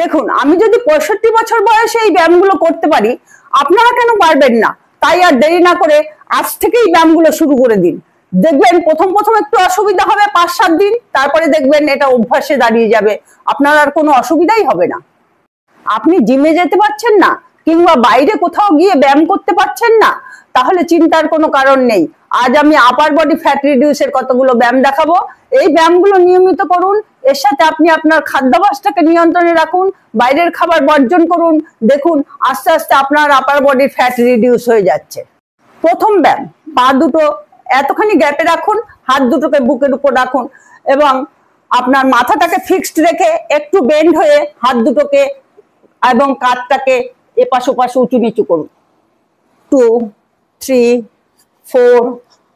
দেখুন, আমি যদি 65 বছর বয়সে এই ব্যায়ামগুলো করতে পারি, আপনারা কেন পারবেন না? তাই আর দেরি না করে আজ থেকেই ব্যায়ামগুলো শুরু করে দিন। দেখবেন প্রথম প্রথম একটু অসুবিধা হবে 5-7 দিন, তারপরে দেখবেন এটা অভ্যাসে দাঁড়িয়ে যাবে, আপনার আর কোনো অসুবিধাই হবে না। আপনি জিমে যেতে পারছেন না কিংবা বাইরে কোথাও গিয়ে ব্যায়াম করতে পারছেন না, তাহলে চিন্তার কোনো কারণ নেই। আজ আমি আপার বডি ফ্যাট রিডিউসের কতগুলো ব্যায়াম দেখাবো। এই ব্যায়ামগুলো নিয়মিত করুন, এর সাথে আপনি আপনার খাদ্যাভ্যাসটাকে নিয়ন্ত্রণে রাখুন, বাইরের খাবার বর্জন করুন। দেখুন আস্তে আস্তে আপনার আপার বডির ফ্যাট রিডিউস হয়ে যাচ্ছে। প্রথম ব্যায়াম, পা দুটো এতখানি গ্যাপে রাখুন, হাত দুটোকে বুকের উপর রাখুন এবং আপনার মাথাটাকে ফিক্সড রেখে একটু বেন্ড হয়ে হাত দুটোকে এবং কাঁধটাকে এপাশ ওপাশ উঁচু নিচু করুন। 2, 3, 4,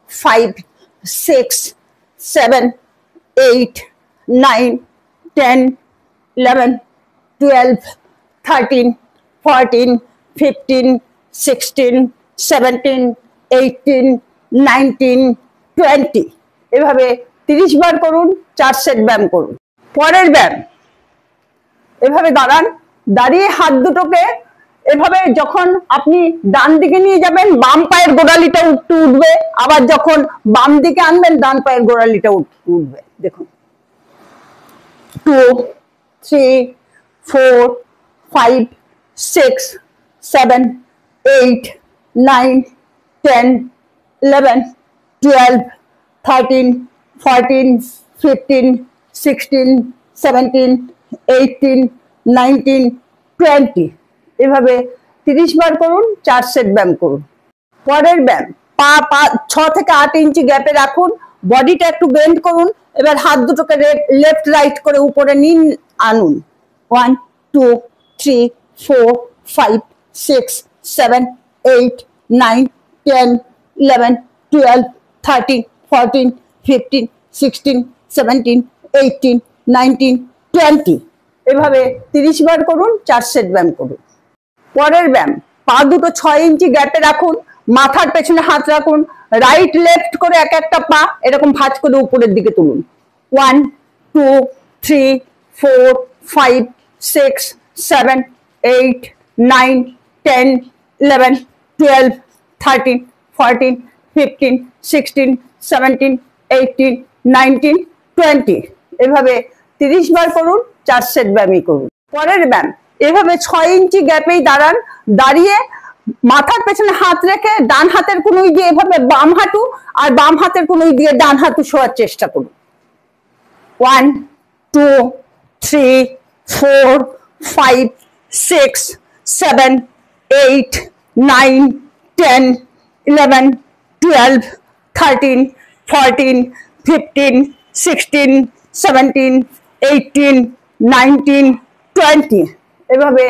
5, 6, 7, 8, 9, 10, 11, 12, 13, 14, 15, 16, 17, 18, 19, 20 এভাবে 30 বার করুন। 4 সেট ব্যায়াম করুন। পরের ব্যায়াম, এভাবে দাঁড়ান, দাঁড়িয়ে হাত দুটোকে এভাবে যখন আপনি ডান দিকে নিয়ে যাবেন বাম পায়ের গোড়ালিটা উঠবে, আবার যখন বাম দিকে আনবেন ডান পায়ের গোড়ালিটা উঠবে। দেখুন 2, 3, 4, 5, 6, 7, 8, 9, 10, 11, 12, 13, 14, 15, 16, 17, 18, 19, 20 এভাবে 30 বার করুন। 4 সেট ব্যায়াম করুন। পরের ব্যায়াম, পা 6 থেকে 8 ইঞ্চি গ্যাপে রাখুন, বডিটা একটু বেন্ড করুন, এবার হাত দুটোকে লেফট রাইট করে উপরে নিন, আনুন। 1, 2, 3, 4, 5, 6, 7, 8, 9, 10, 11, 12, 13, 14, 15, 16, 17, 18, 19, 20 এভাবে 30 বার করুন। 4 সেট ব্যায়াম করুন। পরের ব্যায়াম, পা দুটো 6 ইঞ্চি গ্যাপে রাখুন, মাথার পেছনে হাত রাখুন, রাইট লেফট করে এক একটা পা এরকম ভাঁজ করে উপরের দিকে তুলুন। 1, 2, 3, 4, 5, 6, 7, 8, 9, 10, 11, 12, 13, 14, 15, 16, 17, 18, 19, 20 এভাবে 30 বার করুন। 4 সেট ব্যায়ামই করুন। পরের ব্যায়াম, এভাবে 6 ইঞ্চি গ্যাপেই দাঁড়ান, দাঁড়িয়ে মাথার পেছনে হাত রেখে ডান হাতের কনুই দিয়ে এভাবে বাম হাঁটু আর বাম হাতের কনুই দিয়ে ডান হাঁটু শোয়ার চেষ্টা করুন। 1, 2, 3, 4, 5, 6, 7, 8, 9, 10, 11, 12, 13, 14, 15, 16, 17, 18, 19, 20 এভাবে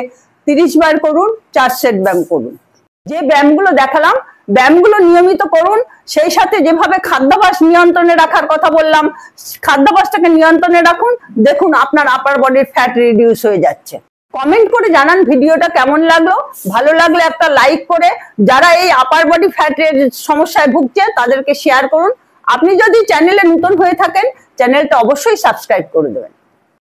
30 বার করুন। 4 সেট ব্যায়াম করুন। যে ব্যায়ামগুলো দেখালাম ব্যায়ামগুলো নিয়মিত করুন, সেই সাথে যেভাবে খাদ্যাভ্যাস নিয়ন্ত্রণে রাখার কথা বললাম খাদ্যাভ্যাসটাকে নিয়ন্ত্রণে রাখুন। দেখুন আপনার আপার বডির ফ্যাট রিডিউস হয়ে যাচ্ছে। কমেন্ট করে জানান ভিডিওটা কেমন লাগলো। ভালো লাগলে একটা লাইক করে যারা এই আপার বডি ফ্যাটের সমস্যায় ভুগছে তাদেরকে শেয়ার করুন। আপনি যদি চ্যানেলে নতুন হয়ে থাকেন চ্যানেলটা অবশ্যই সাবস্ক্রাইব করে দেবেন।